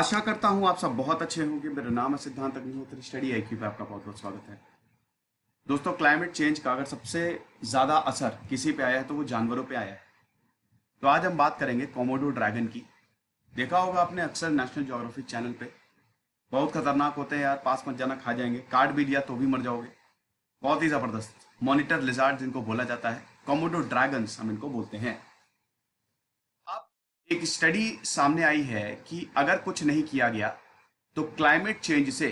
आशा करता हूं आप सब बहुत अच्छे होंगे। मेरा नाम है सिद्धांत अग्निहोत्री, स्टडी आईक्यू पे आपका बहुत बहुत स्वागत है। दोस्तों, क्लाइमेट चेंज का अगर सबसे ज्यादा असर किसी पे आया है तो वो जानवरों पे आया है। तो आज हम बात करेंगे कोमोडो ड्रैगन की। देखा होगा आपने अक्सर नेशनल ज्योग्राफिक चैनल पे। बहुत खतरनाक होते हैं यार, पास मत जाना, खा जाएंगे, काट भी लिया तो भी मर जाओगे। बहुत ही जबरदस्त मॉनिटर लिजार्ड जिनको बोला जाता है, कोमोडो ड्रैगन्स हम इनको बोलते हैं। अब एक स्टडी सामने आई है कि अगर कुछ नहीं किया गया तो क्लाइमेट चेंज से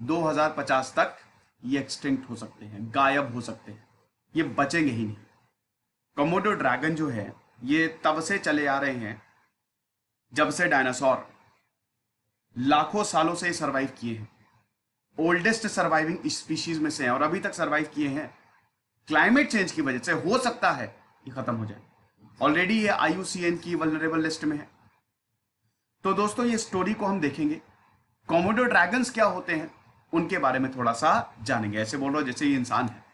2050 तक ये एक्सटिंक्ट हो सकते हैं, गायब हो सकते हैं, ये बचेंगे ही नहीं। कोमोडो ड्रैगन जो है ये तब से चले आ रहे हैं जब से डायनासोर लाखों सालों से सरवाइव किए हैं। ओल्डेस्ट सर्वाइविंग स्पीशीज में से हैं और अभी तक सर्वाइव किए हैं। क्लाइमेट चेंज की वजह से हो सकता है ये खत्म हो जाए। ऑलरेडी ये IUCN की वल्नरेबल लिस्ट में है। तो दोस्तों, ये स्टोरी को हम देखेंगे, कोमोडो ड्रैगन्स क्या होते हैं उनके बारे में थोड़ा सा जानेंगे। ऐसे बोल रहा हूं जैसे ये इंसान है।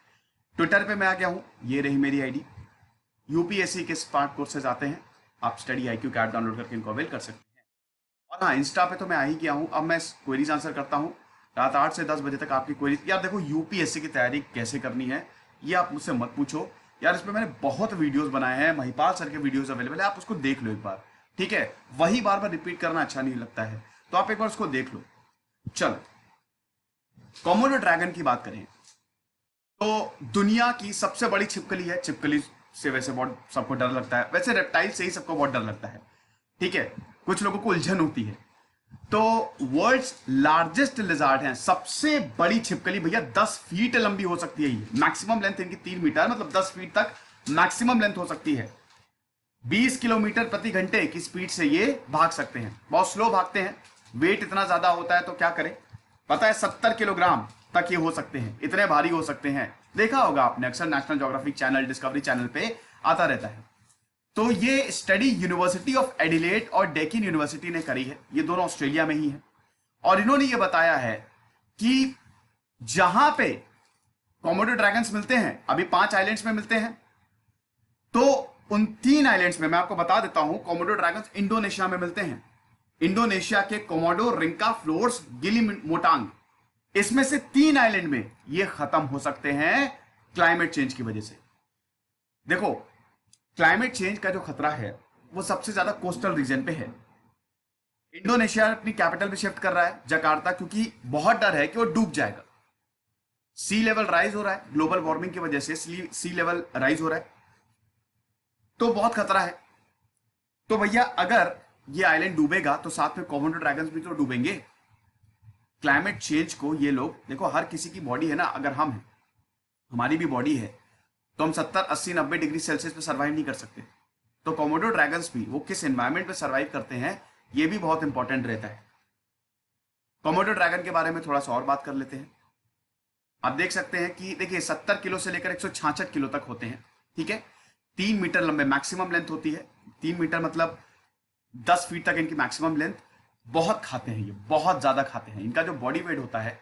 ट्विटर पे मैं आ गया हूं, ये रही मेरी आईडी। यूपीएससी के स्मार्ट कोर्सेज आते हैं, आप स्टडी IQ का ऐप डाउनलोड करके इनको अवेल कर सकते हैं। और हाँ, इंस्टा पे तो मैं आ ही गया हूं। अब मैं क्वेरीज आंसर करता हूं रात 8 से 10 बजे तक। आपकी क्वेरीज यार देखो, यूपीएससी की तैयारी कैसे करनी है ये आप मुझसे मत पूछो यार, इस पर मैंने बहुत वीडियोस बनाए हैं, महिपाल सर के वीडियोस अवेलेबल है, आप उसको देख लो एक बार, ठीक है। वही बार बार रिपीट करना अच्छा नहीं लगता है, तो आप एक बार उसको देख लो। चलो, कोमोडो ड्रैगन की बात करें तो दुनिया की सबसे बड़ी छिपकली है। छिपकली से वैसे बहुत सबको डर लगता है, वैसे रेप्टाइल से ही सबको बहुत डर लगता है, ठीक है। कुछ लोगों को उलझन होती है। तो वर्ल्ड्स लार्जेस्ट लिजार्ड है, सबसे बड़ी छिपकली भैया 10 फीट लंबी हो सकती है। ये मैक्सिमम लेंथ इनकी 3 मीटर, मतलब 10 फीट तक मैक्सिमम लेंथ हो सकती है। 20 किलोमीटर प्रति घंटे की स्पीड से ये भाग सकते हैं, बहुत स्लो भागते हैं। वेट इतना ज्यादा होता है तो क्या करें, पता है 70 किलोग्राम तक ये हो सकते हैं, इतने भारी हो सकते हैं। देखा होगा आपने, अक्सर national geographic channel, discovery channel पे आता रहता है। तो ये स्टडी यूनिवर्सिटी ऑफ एडिलेड और डेकिन यूनिवर्सिटी ने करी है, ये दोनों ऑस्ट्रेलिया में ही है। और इन्होंने ये बताया है कि जहां पे कोमोडो ड्रैगन्स मिलते हैं, अभी 5 आइलैंड्स में मिलते हैं, तो उन 3 आइलैंड्स में मैं आपको बता देता हूं, कोमोडो ड्रैगन्स इंडोनेशिया में मिलते हैं। इंडोनेशिया के कोमोडो, रिंका, फ्लोर्स, गिलिमोटांग, इसमें से 3 आइलैंड में ये खत्म हो सकते हैं क्लाइमेट चेंज की वजह से। देखो, क्लाइमेट चेंज का जो खतरा है वो सबसे ज्यादा कोस्टल रीजन पे है। इंडोनेशिया अपनी कैपिटल भी शिफ्ट कर रहा है जकार्ता, क्योंकि बहुत डर है कि वो डूब जाएगा। सी लेवल राइज हो रहा है, ग्लोबल वार्मिंग की वजह से सी लेवल राइज हो रहा है, तो बहुत खतरा है। तो भैया अगर ये आइलैंड डूबेगा तो साथ में कोमोडो ड्रैगन्स भी तो डूबेंगे। क्लाइमेट चेंज को ये लोग देखो, हर किसी की बॉडी है ना, अगर हम हैं, हमारी भी बॉडी है, तो हम 70, 80, 90 डिग्री सेल्सियस पे सर्वाइव नहीं कर सकते। तो कोमोडो ड्रैगन्स भी वो किस एनवायरमेंट पे सर्वाइव करते हैं ये भी बहुत इंपॉर्टेंट रहता है। कोमोडो ड्रैगन के बारे में थोड़ा सा और बात कर लेते हैं। आप देख सकते हैं कि देखिए 70 किलो से लेकर 166 किलो तक होते हैं, ठीक है। 3 मीटर लंबे मैक्सिमम लेंथ होती है। 3 मीटर मतलब 10 फीट तक इनकी मैक्सिमम लेंथ। बहुत खाते हैं ये, बहुत ज्यादा खाते हैं। इनका जो बॉडी वेट होता है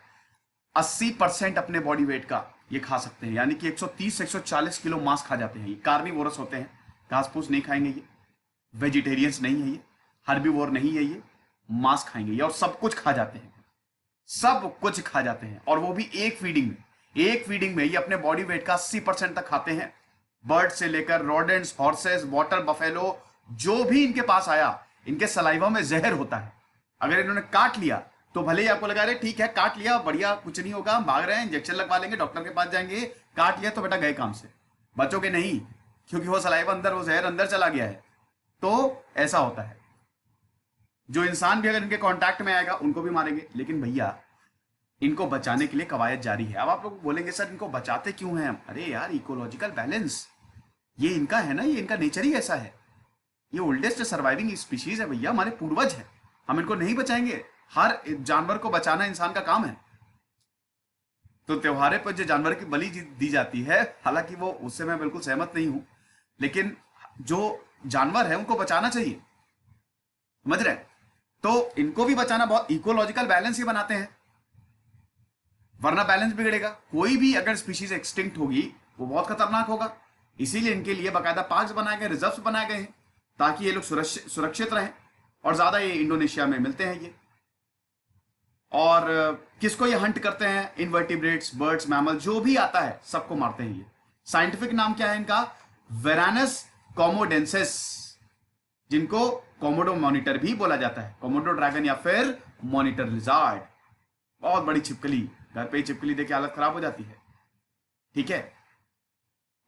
80% अपने बॉडी वेट का ये खा सकते हैं, यानी कि 130 से 140 किलो मांस खा जाते हैं। ये कार्निवोरस होते हैं, घास फूस नहीं खाएंगे ये, वेजिटेरियंस नहीं है ये, हर्बीवोर नहीं है ये, मांस खाएंगे ये, और सब कुछ खा जाते हैं, सब कुछ खा जाते हैं। और वो भी एक फीडिंग में, एक फीडिंग में ये अपने बॉडी वेट का 80% तक खाते हैं। बर्ड से लेकर रोडेंट्स, हॉर्सेस, वाटर बफेलो, जो भी इनके पास आया, इनके सलाइवा में जहर होता है। अगर इन्होंने काट लिया तो भले ही आपको लगा रहे ठीक है काट लिया, बढ़िया, कुछ नहीं होगा, हम भाग रहे हैं, इंजेक्शन लगवा लेंगे, डॉक्टर के पास जाएंगे, काट लिया तो बेटा गए काम से, बचोगे नहीं, क्योंकि वो सलाइवा अंदर, वो जहर अंदर चला गया है। तो ऐसा होता है। जो इंसान भी अगर इनके कांटेक्ट में आएगा उनको भी मारेंगे। लेकिन भैया इनको बचाने के लिए कवायद जारी है। अब आप लोग बोलेंगे सर इनको बचाते क्यों हैं हम? अरे यार, इकोलॉजिकल बैलेंस ये इनका है ना, ये इनका नेचर ही ऐसा है। ये ओल्डेस्ट सर्वाइविंग स्पीशीज है भैया, हमारे पूर्वज है, हम इनको नहीं बचाएंगे? हर जानवर को बचाना इंसान का काम है। तो त्योहारे पर जो जानवर की बलि दी जाती है, हालांकि वो उससे मैं बिल्कुल सहमत नहीं हूं, लेकिन जो जानवर है उनको बचाना चाहिए, समझ रहे? तो इनको भी बचाना, बहुत इकोलॉजिकल बैलेंस ही बनाते हैं, वरना बैलेंस बिगड़ेगा। कोई भी अगर स्पीशीज एक्सटिंक्ट होगी वो बहुत खतरनाक होगा। इसीलिए इनके लिए बाकायदा पार्क्स बनाए गए, रिजर्व्स बनाए गए हैं, ताकि ये लोग सुरक्षित रहें। और ज्यादा ये इंडोनेशिया में मिलते हैं ये, और किसको ये हंट करते हैं? इनवर्टिब्रेट्स, बर्ड्स, मैमल, जो भी आता है सबको मारते हैं ये। साइंटिफिक नाम क्या है इनका? वेरानस कोमोडेंसिस, जिनको कोमोडो मॉनिटर भी बोला जाता है, कोमोडो ड्रैगन या फिर मॉनिटर लिजार्ड। बहुत बड़ी छिपकली, घर पे ही छिपकली देख के हालत खराब हो जाती है, ठीक है।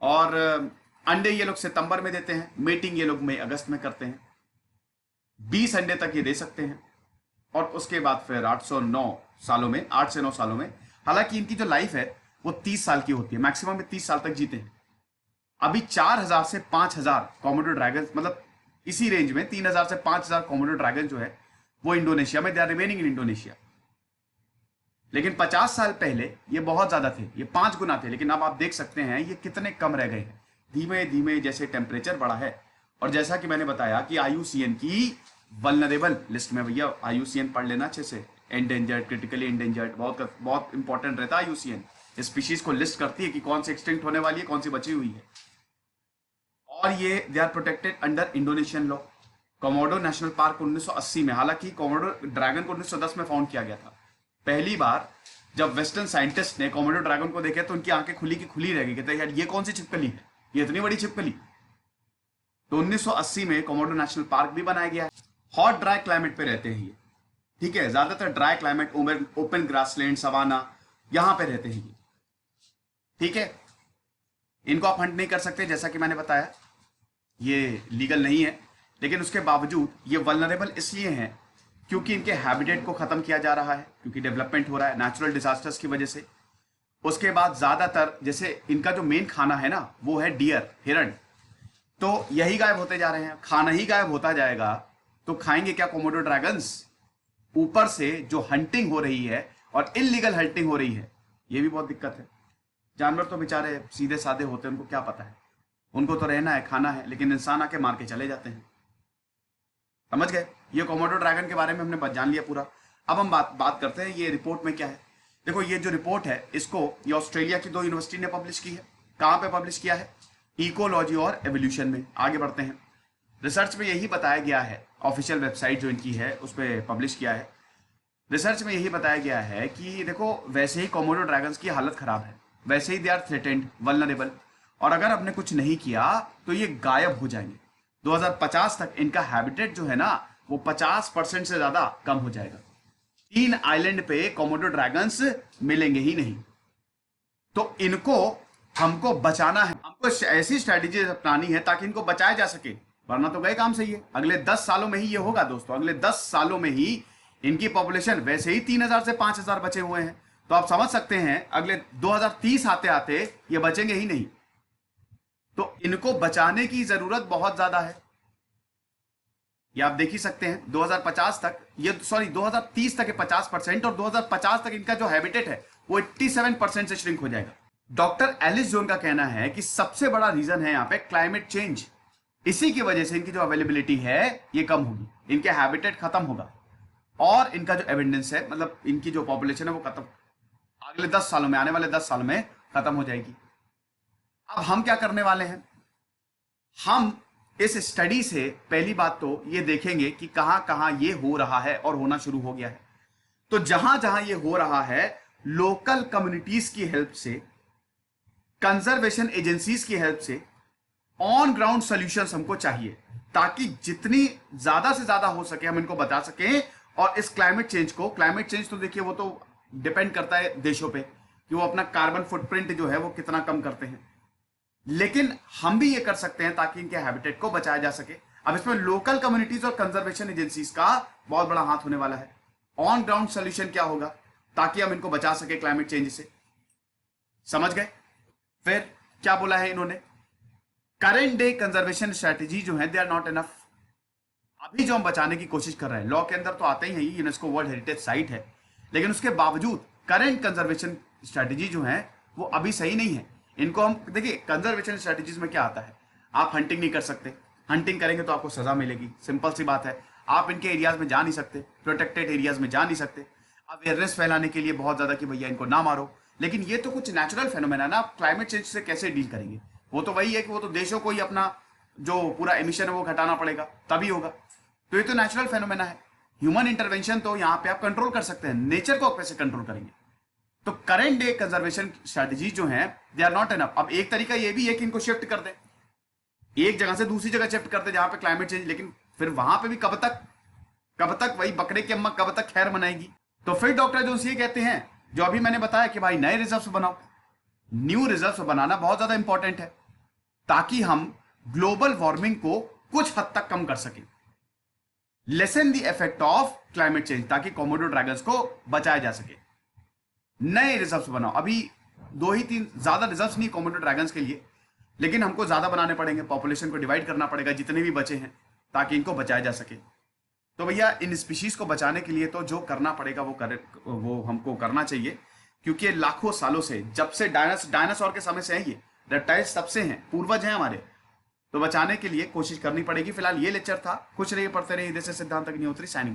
और अंडे ये लोग सितंबर में देते हैं, मीटिंग ये लोग मई अगस्त में करते हैं। 20 अंडे तक ये दे सकते हैं और उसके बाद फिर 809 सालों में, 8 से 9 सालों में, हालांकि इनकी जो लाइफ है वो 30 साल की होती है, मैक्सिमम में 30 साल तक जीते हैं। अभी 4000 से 5000 कोमोडो ड्रैगन, मतलब इसी रेंज में 3000 से 5000 कोमोडो ड्रैगन जो है वो इंडोनेशिया में, they are remaining in Indonesia. लेकिन 50 साल पहले ये बहुत ज्यादा थे, ये 5 गुना थे, लेकिन अब आप देख सकते हैं ये कितने कम रह गए हैं धीमे धीमे जैसे टेम्परेचर बढ़ा है। और जैसा कि मैंने बताया कि IUCN की वल्नरेबल लिस्ट में, भैया IUCN पढ़ लेना अच्छे से, एंडेंजर्ड, क्रिटिकली एंडेंजर्ड, बहुत इंपॉर्टेंट रहता है IUCN। स्पीशीज को लिस्ट करती है कि कौन सी एक्सटिंक्ट होने वाली है, कौन सी बची हुई है। और ये they are protected under Indonesian law. Komodo National Park 1980 में, हालांकि कोमोडो ड्रैगन को 1910 में फाउंड किया गया था। पहली बार जब वेस्टर्न साइंटिस्ट ने कोमोडो ड्रैगन को देखे तो उनकी आंखें खुली की खुली रह गई, कहते यार ये कौन सी छिपकली है, ये इतनी बड़ी छिपकली। तो 1980 में कोमोडो नेशनल पार्क भी बनाया गया है। हॉट ड्राई क्लाइमेट पे रहते हैं ये, ठीक है, ज्यादातर dry climate, open grassland, savanna, यहां पे रहते हैं ये, ठीक है। इनको आप हंट नहीं कर सकते, जैसा कि मैंने बताया ये लीगल नहीं है, लेकिन उसके बावजूद ये वल्नरेबल इसलिए हैं क्योंकि इनके हैबिटेट को खत्म किया जा रहा है, क्योंकि डेवलपमेंट हो रहा है नेचुरल डिजास्टर्स की वजह से। उसके बाद ज्यादातर जैसे इनका जो मेन खाना है ना वो है डियर, हिरण, तो यही गायब होते जा रहे हैं, खाना ही गायब होता जाएगा तो खाएंगे क्या कोमोडो ड्रैगन्स? ऊपर से जो हंटिंग हो रही है और इलीगल हंटिंग हो रही है, ये भी बहुत दिक्कत है। जानवर तो बेचारे सीधे साधे होते हैं, उनको क्या पता है, उनको तो रहना है, खाना है, लेकिन इंसान आके मार के चले जाते हैं। समझ गए? ये कोमोडो ड्रैगन के बारे में हमने जान लिया पूरा। अब हम बात करते हैं ये रिपोर्ट में क्या है। देखो ये जो रिपोर्ट है इसको ये ऑस्ट्रेलिया की 2 यूनिवर्सिटी ने पब्लिश की है। कहां पे पब्लिश किया है? इकोलॉजी और एवोल्यूशन में। आगे बढ़ते हैं। रिसर्च में यही बताया गया है, ऑफिशियल वेबसाइट जो इनकी है उस पर पब्लिश किया है। रिसर्च में यही बताया गया है कि देखो वैसे ही कोमोडो ड्रैगन्स की हालत खराब है, वैसे ही दे आर थ्रेटेंड, वल्नरेबल, और अगर हमने कुछ नहीं किया तो ये गायब हो जाएंगे। 2050 तक इनका हैबिटेट जो है ना वो 50% से ज्यादा कम हो जाएगा। 3 आइलैंड पे कोमोडो ड्रैगन्स मिलेंगे ही नहीं। तो इनको हमको बचाना है, हमको ऐसी स्ट्रेटेजी अपनानी है ताकि इनको बचाया जा सके, वरना तो गए काम से। ये अगले 10 सालों में ही ये होगा दोस्तों, अगले 10 सालों में ही इनकी पॉपुलेशन, वैसे ही 3000 से 5000 बचे हुए हैं, तो आप समझ सकते हैं अगले 2030 आते आते ये बचेंगे ही नहीं। तो इनको बचाने की जरूरत बहुत ज्यादा है। ये आप देख ही सकते हैं 2050 तक ये, सॉरी 2030 तक 50% और 2050 तक इनका जो हैबिटेट है वो 87% से श्रिंक हो जाएगा। डॉक्टर एलिस जोन का कहना है कि सबसे बड़ा रीजन है यहाँ पे क्लाइमेट चेंज। इसी की वजह से इनकी जो अवेलेबिलिटी है ये कम होगी, इनके हैबिटेट खत्म होगा और इनका जो एविडेंस है, मतलब इनकी जो पॉपुलेशन है वो खत्म, अगले 10 सालों में, आने वाले 10 सालों में खत्म हो जाएगी। अब हम क्या करने वाले हैं? हम इस स्टडी से पहली बात तो ये देखेंगे कि कहां कहां ये हो रहा है और होना शुरू हो गया है। तो जहां जहां ये हो रहा है, लोकल कम्युनिटीज की हेल्प से, कंजर्वेशन एजेंसीज की हेल्प से ऑन ग्राउंड सॉल्यूशंस हमको चाहिए, ताकि जितनी ज्यादा से ज्यादा हो सके हम इनको बता सकें। और इस क्लाइमेट चेंज को, क्लाइमेट चेंज तो देखिए वो तो डिपेंड करता है देशों पे कि वो अपना कार्बन फुटप्रिंट जो है वो कितना कम करते हैं, लेकिन हम भी ये कर सकते हैं ताकि इनके हैबिटेट को बचाया जा सके। अब इसमें लोकल कम्युनिटीज और कंजर्वेशन एजेंसीज का बहुत बड़ा हाथ होने वाला है। ऑन ग्राउंड सॉल्यूशन क्या होगा ताकि हम इनको बचा सके क्लाइमेट चेंज से, समझ गए? फिर क्या बोला है इन्होंने? करेंट डे कंजर्वेशन स्ट्रेटेजी जो है दे आर नॉट इनफ। अभी जो हम बचाने की कोशिश कर रहे हैं, लॉ के अंदर तो आते ही है, यूनेस्को वर्ल्ड हेरिटेज साइट है, लेकिन उसके बावजूद करेंट कंजर्वेशन स्ट्रेटेजी जो है वो अभी सही नहीं है। इनको हम देखिए, कंजर्वेशन स्ट्रेटेजीज में क्या आता है, आप हंटिंग नहीं कर सकते, हंटिंग करेंगे तो आपको सजा मिलेगी, सिंपल सी बात है। आप इनके एरियाज में जा नहीं सकते, प्रोटेक्टेड एरियाज में जा नहीं सकते। अवेयरनेस फैलाने के लिए बहुत ज्यादा कि भैया इनको ना मारो, लेकिन ये तो कुछ नेचुरल फेनोमेना ना, आप क्लाइमेट चेंज से कैसे डील करेंगे? वो तो वही है कि वो तो देशों को ही अपना जो पूरा एमिशन है वो घटाना पड़ेगा, तभी होगा। तो ये तो नेचुरल फेनोमेना है, ह्यूमन इंटरवेंशन तो यहां पे आप कंट्रोल कर सकते हैं, नेचर को कैसे कंट्रोल करेंगे? तो करेंट डे कंजर्वेशन स्ट्रेटजी जो है दे आर नॉट एनफ। अब एक तरीका ये भी है कि इनको शिफ्ट कर दें, एक जगह से दूसरी जगह शिफ्ट कर दें जहां पे क्लाइमेट चेंज, लेकिन फिर वहां पे भी कब तक वही बकरे की अम्मा कब तक खैर मनाएगी? तो फिर डॉक्टर जोन्स ये कहते हैं जो अभी मैंने बताया कि भाई नए रिजर्व्स बनाओ। न्यू रिजर्व्स बनाना बहुत ज्यादा इंपॉर्टेंट है ताकि हम ग्लोबल वार्मिंग को कुछ हद तक कम कर सकें, lesson the effect of climate change, ताकि कोमोडो ड्रैगन्स को बचाया जा सके। नए रिजर्व्स बनाओ। अभी 2 ही 3 ज्यादा रिजर्व्स नहीं कोमोडो ड्रैगन्स के लिए, लेकिन हमको ज्यादा बनाने पड़ेंगे, पॉपुलेशन को डिवाइड करना पड़ेगा जितने भी बचे हैं, ताकि इनको बचाया जा सके। तो भैया इन स्पीशीज को बचाने के लिए तो जो करना पड़ेगा वो हमको करना चाहिए, क्योंकि लाखों सालों से, जब से डायनासोर के समय से है ये, रेप्टाइल्स तब से हैं, पूर्वज हैं हमारे, तो बचाने के लिए कोशिश करनी पड़ेगी। फिलहाल ये लेक्चर था, खुश रहिए, पढ़ते रहिए। जैसे सिद्धांत अग्निहोत्री साइनिंग।